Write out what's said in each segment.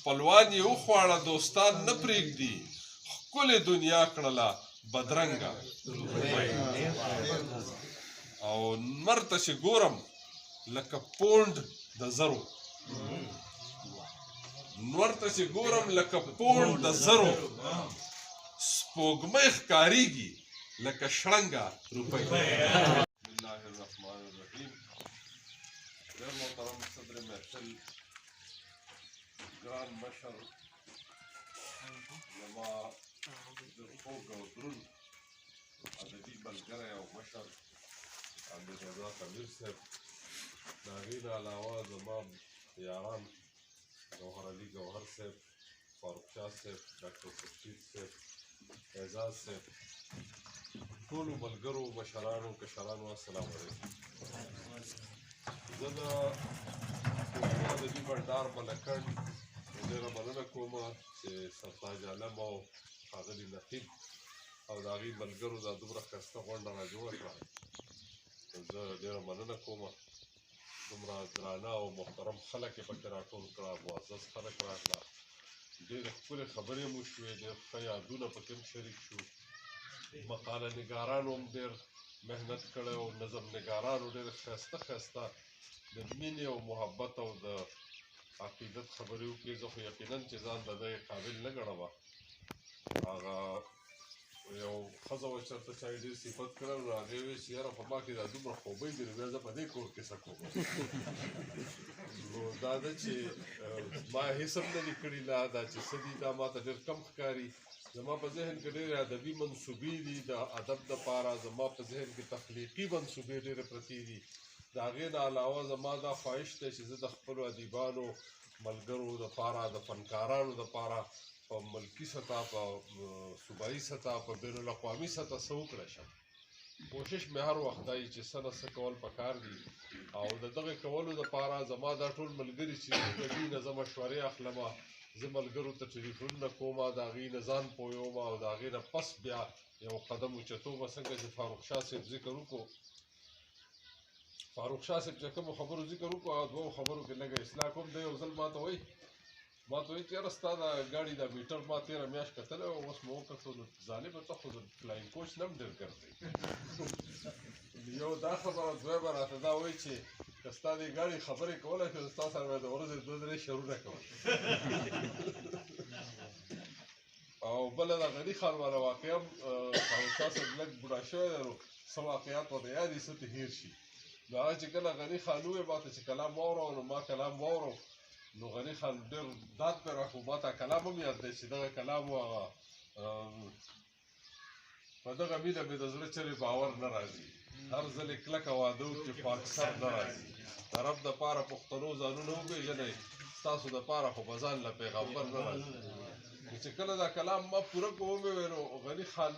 خپلوان یې وخواړه دوستان نه پرېږدي ښکلې دنیا کړله بدرنګه او لمر ته چې ګورم لکه پونډ د زرو نور ته چې ګورم لکه پونډ د زرو سپوږمۍ ښکارېږي لکه شړنګه روپۍ بسم الله الرحمن الرحیم ډېر محترم صدر محفل ګران مشر زما ډېر خوږ او دروند ادبي ملګری او مشر عبدالرزاق امیر صاحب د هغې نه علاوه زما یاران گوهر علي گوهر صاحب فاروق شاه صاحب ډاکټر خورشید صاحب اعزاز صاحب ټولو ملګرو مشرانو کشرانو السلام علیکم زه د ادبي بنډار ملکنډ ډېره مننه کوم چې سرتاج عالم او ښاغلي نقیب او د هغې ملګرو دا دومره ښایسته غونډه را جوړه کړه زه ډېره مننه کوم دومره درانه او محترم خلک یې پکې راټول کړه معزز خلک راغله ډېرې ښکلې خبرې مو شوې ډېر ښه یادونه پکې هم شریک شو مقاله نګارانو هم ډېر محنت کړی او نظم نګارانو ډېرې ښایسته ښایسته د مینې او محبت او د عقیدت خبرې وکړې زه خو یقینا چې ځان د دغې قابل نه ګڼم هغه یو ښځه وه چېرته چا یې ډېر صفت کړی نو هغې ویل چې یاره په ما کې دا دومره خوبۍ دي نو بیا زه په دې کور کې څه کوم نو دا ده چې ما هېڅ هم نه دي کړي لا دا چې څه دي دا ما ته ډېر کم ښکاري زما په ذهن کې ډېرې ادبي منصوبې دي د ادب دپاره زما په ذهن کې تخلیقي منصوبې ډېرې پرتې دي د هغې نه علاوه زما دا خواهش دی چې زه د خپلو ادیبانو ملګرو دپاره د فنکارانو دپاره په ملکي سطح په صوبایي سطح په بین الاقوامي سطح څه وکړی شم کوشش مې هر وخت دا وي چې څه نه څه کول پکار دي او د دغې کولو دپاره زما دا ټول ملګري چې د دوی نه زه مشورې اخلم زه ملګرو ته ټلیفونونه کوم د هغې نه ځان پوهوم او د هغې نه پس بیا یو قدم اوچتومه څنګه چې فاروق شاه صاحب ذکر وکړو فاروق شاه صاحب چې کومو خبرو ذکر وکړو هغه دوو خبرو کې لږه اصلاح کوم دی یو ځل ما ته وایي چې یاره ستا د ګاډي دا میټر ما تېره میاشت کتلی او اوس مې وکتو نو ظالمه ته خو د فلاینګ کوچ نه هم ډېر ګرځئ یو دا خبره دویمه راته دا وایي چې که ستا دې ګاډي خبرې کولی شو ستا سره به د ورځې دوه درې شعرونه کول او بله د غني خان والا واقعه هم فاروق شاه صاحب لږ بوډا شوی دی نو څه واقعات ورته یاد دي څه ته هېر شي نو هغه چې کله غني خان ووایي ما ته چې کلام واورو نو ما کلام واورو نو غني خان ډېر داد پې راښو ما ته کلام هم یاد دی چې دغه کلام و هغه په دغه مینه مې د زړه چرې باور نه راځي هر ځل یې کلکه واده وکړي خو اکثر نه راځي د رب دپاره پښتنو ځانونه وپېژنئ ستاسو دپاره خو به ځان له پیغمبر نه راځي نو چې کله دا کلام ما پوره کوم وویل نو غني خان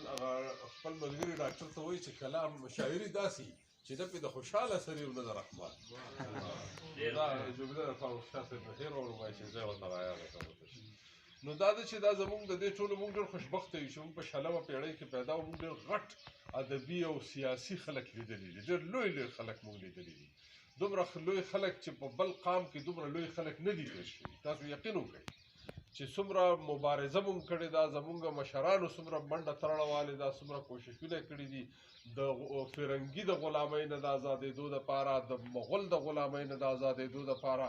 خپل ملګري ډاکټر ته وایي چې کلام شاعري داسې چې ده پې د خوشحاله سري او نه د رحمان دا جمله د فاروق شاه صاحب نه هېره وایي چې زه یې ورته رایاده کوم نو دا ده چې دا زموږ د دې ټولو موږ ډېر خوشبخته یو چې موږ په شلمه پېړۍ کې پیدا وو موږ ډېر غټ ادبي او سیاسي خلک لیدلي دي ډېر لوی لوی خلک موږ لیدلي دي دومره لوی خلک چې په بل قام کې دومره لوی خلک نه دي تېر شوي تاسو یقین وکړئ چې څومره مبارزه مونږ کړې ده زمونږ مشرانو څومره منډه ترړه والې ده څومره کوششونه کړي دي د فرنګي د غلامۍ نه د ازادېدو دپاره د مغول د غلامۍ نه د ازادېدو دپاره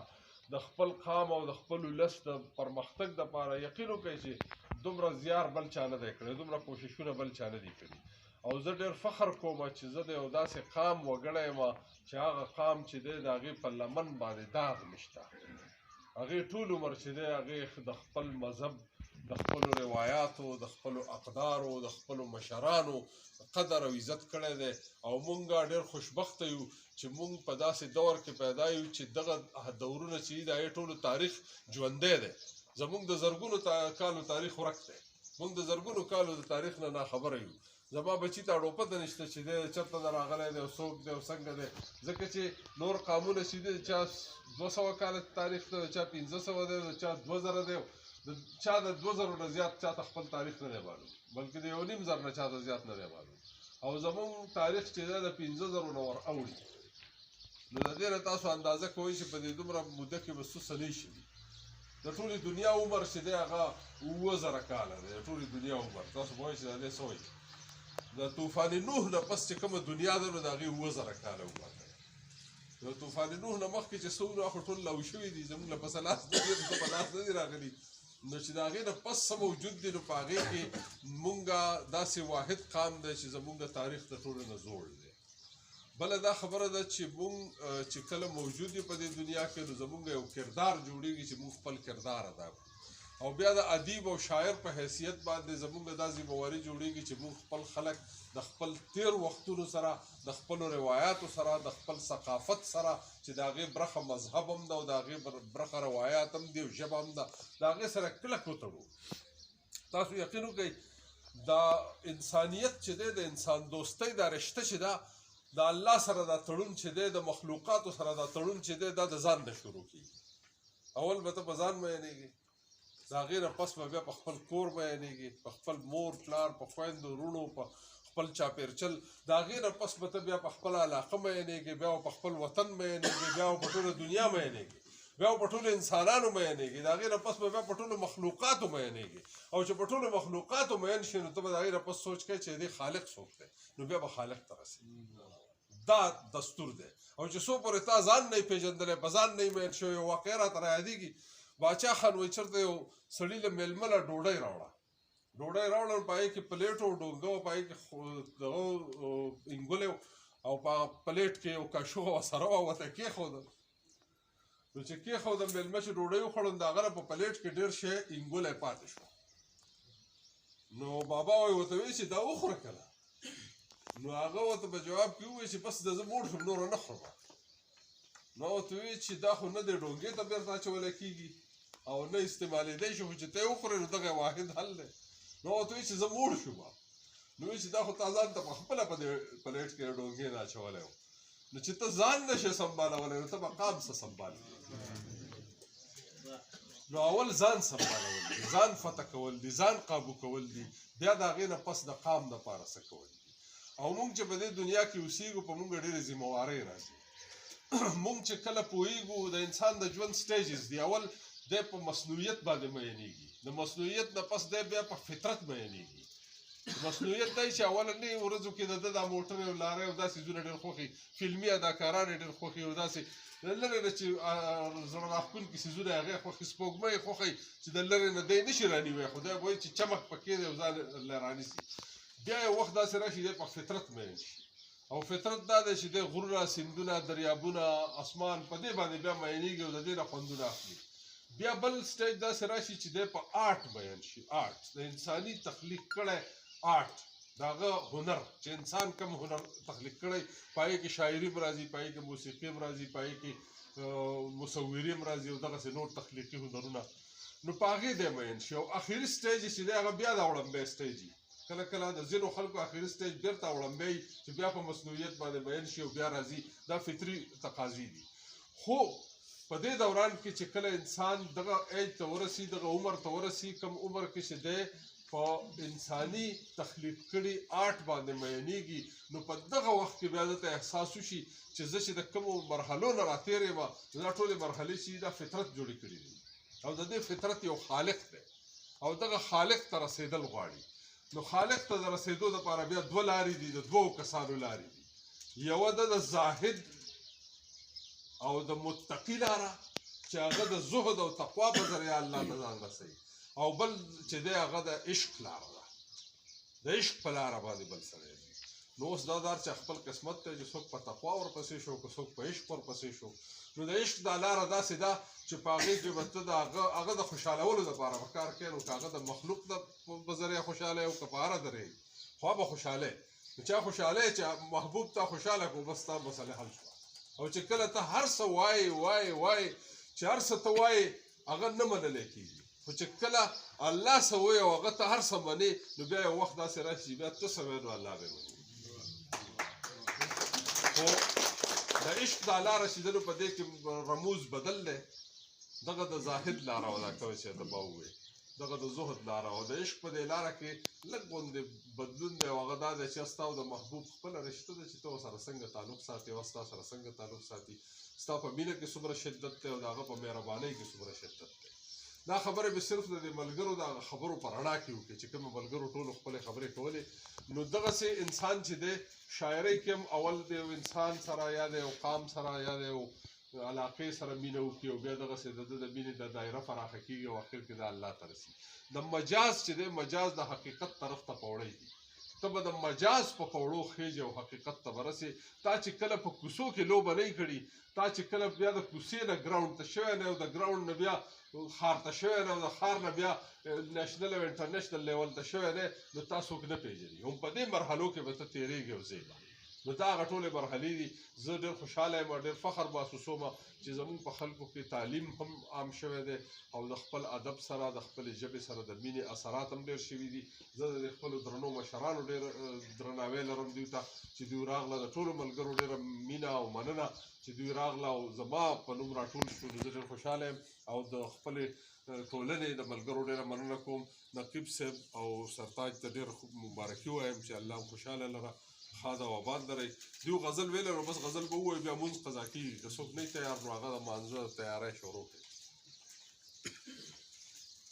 د خپل قام او د خپل ولس د پرمختګ دپاره یقین وکړئ چې دومره زیار بل چا نه دی کړی دومره کوششونه بل چا نه دي کړي او زه ډېر فخر کوم چې زه د یو داسې قام وګړی یم چې هغه قام چې دی د هغې په لمن باندې داغ نشته هغې ټول عمر چې دی هغې د خپل مذهب د خپلو روایاتو د خپلو اقدارو د خپلو مشرانو قدر او عزت کړی دی او مونږ ډېر خوشبخته یو چې مونږ په داسې دور کې پیدا یو چې دغه دورونه چې دي د هغې ټولو تاریخ ژوندی دی زمونږ د زرګونو کالو تاریخ ورک دی مونږ د زرګونو کالو د تاریخ نه ناخبره یو زما بچي ته اړو پته نشته چې دی چېرته نه راغلی دی او څوک دی او څنګه دی ځکه چې نور قامونه چې دي د چا 200 کاله تاریخ دی د چا 1500 دی د چا 2000 دی د چا د 2000 نه زیات چاته خپل تاریخ نه دی معلوم بلکې د 1.5 زره نه چاته زیات نه دی معلوم او زمونږ تاریخ چې دی د 15,000 نه ور اوړي نو د دې نه تاسو اندازه کوئ چې په دې دومره موده کې به څه څه نه شي د ټولې دنیا عمر چې دی هغه 7000 کاله دی د ټولې دنیا عمر تاسو به وایئ چې دا دی څه وایي د طوفان نوح نه پس چې کومه دنیا ده نو د هغې 7000 کاله عمر دی د طوفان نوح نه مخکې چې څه وو خو ټول لاو شوي دي زموږ له پسه لاس نه دي په لاس نه دي راغلي نو چې د هغې نه پس څه موجود دي نو په هغې کې مونږ داسې واحد قام دی چې زموږ د تاریخ د ټولو نه زوړ دی بله دا خبره ده چې مونږ چې کله موجود یو په دې دنیا کې نو زموږ یو کردار جوړېږي چې مونږ خپل کردار ادا کړو او بیا د ادیب او شاعر په حیثیت باندې زموږ دا ذمہواري جوړېږي چې مونږ خپل خلک د خپل تیر وختونو سره د خپلو روایاتو سره د خپل ثقافت سره چې د هغې برخه مذهب هم ده او د هغې برخه روایات هم دي او ژبه هم ده د هغې سره کلک وتړو تاسو یقین وکئ دا انسانیت چې دی د انسان دوستۍ دا رشته چې ده د الله سره دا تړون چې دی د مخلوقاتو سره دا تړون چې دی دا د ځان نه شروع کېږي اول به ته په ځان میینېږي د هغې نه پس به بیا په خپل کور میینېږي په خپل مور پلار په خویندو وروڼو په خپل چاپېرچل د هغې نه پس به ته بیا په خپله علاقه میینېږي بیا په خپل وطن میینېږي بیا په ټوله دنیا میینېږي بیا په ټولو انسانانو میینېږي د هغې نه پس به بیا په ټولو مخلوقاتو میینېږي او چې په ټولو مخلوقاتو مین شي نو ته به د هغې نه پس سوچ کوې چې دې خالق څوک دی نو بیا به خالق ته رسېږي دا دستور دی او چې څو پورې تا ځان نه یې پېژندلی په ځان نه یې مین شوی یو واقعه راته رایادېږي باچا خان وایي چېرته یو سړي له مېلمه له ډوډۍ راوړه په هغې کې پلیټ و ډونګه و په هغې کې دغه انګولې او په پلیټ کې یو کاشوغ ورسره وه ورته کېښوده نو چې کېښوده مېلمه چې ډوډۍ وخوړل د هغه نه په پلیټ کې ډېر شی انګولی پاتې شو نو بابا وایي ورته وایي چې دا وخوره که نه نو هغه ورته په جواب کې ووایي چې بس د زه موړ شم نوره نه خورم نو ورته وایي چې دا خو نه دی ډونګې ته بېرته اچولی کېږي او نه استعمالېدی شي خو چې ته یې وخورې نو دغه واحد حل دی نو ورته وایي چې زه موړ شوم نو وایي چې دا خو تا ځان ته په خپله په دې پلیټ کې ډونګې نه اچولی و نو چې ته ځان نه شې سنبالولی نو ته به قام څه سنبالوي نو اول ځان سنبالول دي ځان فتح کول دي ځان قابو کول دي بیا د هغې نه پس د قام دپاره څه کول دي او مونږ چې په دې دنیا کې اوسېږو په مونږ ډېرې ذمهوارۍ راځي مونږ چې کله پوهېږو د انسان د ژوند سټیجز دي اول دی په مصنوعیت باندې میینېږي د مصنوعیت نه پس دی بیا په فطرت میینېږي مصنوعیت دی چې اولنۍ ورځو کې د ده دا موټرې او لارۍ او دا څیزونه ډېر خوښي فلمي اداکاران یې ډېر خوښي او داسې لرې نه چې زړه راښکونکي څیزونه یې هغې خوښي سپوږمۍ یې خوښی چې د لرې نه دی نه شي رانیوی خو دی وایي چې چمک پکې دی او ځان له رانیسي بیا یو وخت داسې راشي دی په فطرت مین شي او فطرت دا دی چې دی غرونه سیندونه دریابونه اسمان په دې باندې بیا مینېږي او د دې نه خوندونه اخلي بیا بل سټیج داسې راشي چې دی په آرټ مین شي آرټ د انساني تخلیق کړی آرټ د هغه هنر چې انسان کم هنر تخلیق کړی په هغې کې شاعري هم راځي په هغې کې موسیقي هم راځي په هغې کې مصوري هم راځي او دغسې نور تخلیقي هنرونه نو په هغې دی مین شي او اخري سټیج چې دی هغه بیا دا وړمبی سټیج وي کله کله د ځینو خلکو اخري سټیج بېرته وړمبی چې بیا په مصنوعیت باندې مین شي او بیا راځي دا فطري تقاضي دي خو په دې دوران کې چې کله انسان دغه ایج ته ورسي دغه عمر ته ورسي کم عمر کې چې دی په انساني تخلیق کړي آرټ باندې میینېږي نو په دغه وخت کې بیا دته احساس وشي چې زه چې د کومو مرحلو نه راتېر یم دا ټولې مرحلې چې دا فطرت جوړې کړي دي او د دې فطرت یو خالق دی او دغه خالق ته رسېدل غواړي نو خالق ته د رسېدو دپاره بیا دوه لارې دي د دوو کسانو لارې دي یوه ده د زاهد او د متقي لاره چې هغه د زهد او تقوا په ذریعه الله ته ځان رسوي او بل چې دی هغه د عشق لاره ده د عشق په لاره باندې بل سړی ځي نو اوس دا دار چې خپل قسمت دی چې څوک په تقوا ورپسې شو که څوک په عشق ورپسې شو نو د عشق دا لاره داسې ده چې په هغې کې به ته د هغه د خوشحالولو دپاره به کار کوې نو که هغه د مخلوق په ذریعه خوشحاله او که په هره درې خوا به خوشحالی نو چا خوشحالی چې محبوب تا خوشحاله کړو بس تا مسئله حل شوه او چې کله ته هر څه وایې چې هر څه ته وایې هغه نه منلی کېږي خو چې کله الله څه وایي او هغه ته هر څه منې نو بیا یو وخت داسې راشي چې بیا ته څه وایې نو الله به یې مني خو د عشق دا لاره چې ده نو په دې کې رموز بدل دی دغه د زاهد لاره ودا کوي چې ته به ووایې دغه د زهد لاره او د عشق په دې لاره کې لږ غوندې بدلون دی او هغه دا دی چې ستا او د محبوب خپله رشته ده چې ته ورسره څنګه تعلق ساتې او ستا سره څنګه تعلق ساتي ستا په مینه کې څومره شدت دی او د هغه په مهربانۍ کې څومره شدت دی دا خبرې به صرف د ملګرو د خبرو په رڼا کې وکړي چې کوم ملګرو ټولو خپلې خبرې کولې نو دغسې انسان چې دی شاعرۍ کې هم اول د یو انسان سره یا د یو قام سره یا د یو علاقې سره مینه وکړي او بیا دغسې د ده د مینې د دایره پراخه کېږي او اخر کې د الله ته رسي د مجاز چې دی مجاز د حقیقت طرف ته پوړی دي ته به د مجاز په پوړو خېږې او حقیقت ته به رسې تا چې کله په کوڅو کې لوبه نه کړي تا چې کله بیا د کوڅې نه ګراونډ ته شوی نه او د ګراونډ نه بیا ښار ته شوی نه او د ښار نه بیا نیشنل او انټرنیشنل لیول ته شوی دی نو تا څوک نه پېژني هم په دې مرحلو کې به ته تېرېږې او ځې به نو دا هغه ټولې مرحلې دي زه ډېر خوشحاله یم او ډېر فخر محسوسوم چې زموږ په خلکو کې تعلیم هم عام شوی دی او د خپل ادب سره د خپلې ژبې سره د مینې اثرات هم ډېر شوي دي زه د خپلو درنو مشرانو ډېر درناوی لرم دوی ته چې دوی راغله د ټولو ملګرو ډېره مینه او مننه چې دوی راغله او زما په نوم راټول شو نو زه ډېر خوشحاله یم او د خپلې ټولنې د ملګرو ډېره مننه کوم نقیب صاحب او سرتاج ته ډېر مبارکي وایم چې الله خوشحاله لره ښاد او آباد لرئ دوی غزل ویلی نو بس غزل به ووایي بیا مونځ قضا کېږي که څوک نه تیار نو هغه د مانځه تیاری شروع کړي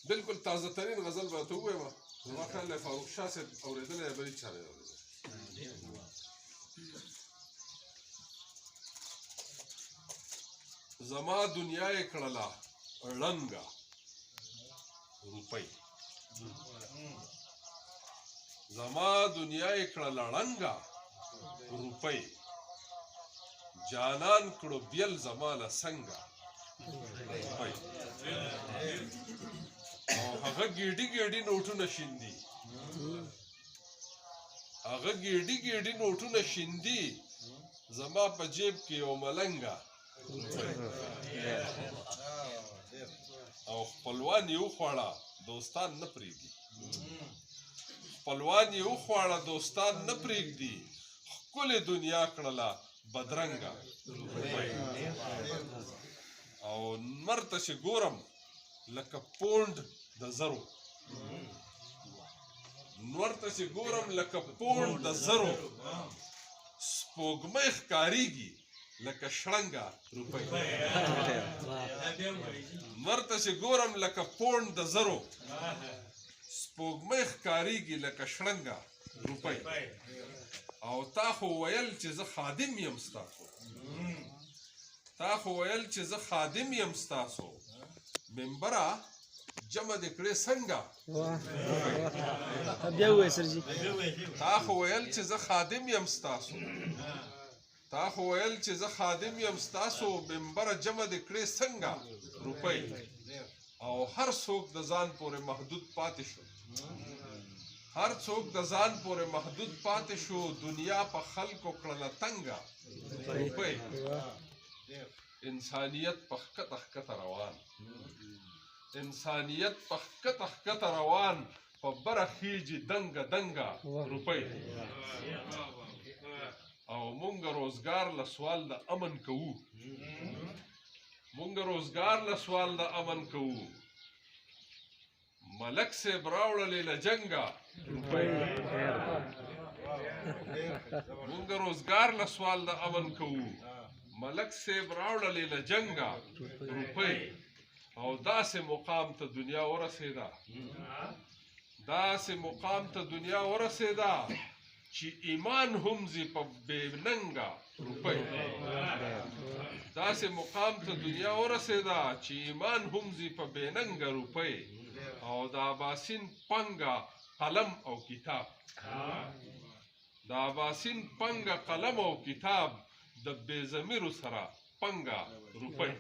بلکل تازه ترین غزل به ته ووایم زما خیال دی فاروق شاه صاحب اورېدلی دی بل هېچا نه دی اورېدلی زما دنیا یې کړله ړنګه روپۍ زما دنیا یې کړله ړنګه روپۍ جانان کړو بیل زما له څنګه روپۍ او هغه ګېډي ګېډي نوټونه شیندي هغه ګېډي ګېډي نوټونه شیندي زما په جیب کې یو ملنګه او خپلوان یې وخوړه دوستان نه پرېږدي خپلوان یې وخوړه دوستان نه پرېږدي ښکلې دنیا کړله بدرنګه او نمر ته چې ګورم لکه پونډ د زرو نور ته چې ګورم لکه پونډ د زرو سپوږمۍ ښکارېږي لکه شړنګه روپۍ نور ته چې ګورم لکه پونډ د زرو سپوږمۍ ښکارېږي لکه شړنګه روپۍ او تا خو ویل چې زه خادم یم ستاسو تا خو ویل چې زه خادم یم ستاسو ممبره جمع دې کړې څنګه بیا ووایه سرجي تا خو ویل چې زه خادم یم ستاسو تا خو ویل چې زه خادم یم ستاسو ممبره جمع دې کړې څنګه روپۍ او هر څوک د ځان پورې محدود پاتې شو هر څوک د ځان پورې محدود پاتې شو دنیا په خلکو کړله تنګه روپۍ انسانیت په ښکته ښکته روان انسانیت په ښکته ښکته روان په بره خیجي دنګه دنګه روپۍ او مونږ روزګار له سوال د امن کوو مونږ روزګار له سوال د امن کوو ملک صاحب راوړلې له جنګه روپۍ مونږ روزګار له سوال د امن کوو ملک صاحب راوړلې له جنګه روپۍ او داسې مقام ته دنیا ورسېده داسې مقام ته دنیا ورسېده چې ایمان هم ځي په بې ننګه روپۍ داسې مقام ته دنیا ورسېده چې ایمان هم ځي په بې ننګه روپۍ او د اباسین پنګه قلم او کتاب د اباسین پنګه قلم او کتاب د بې ضمیرو سره پنګه روپۍ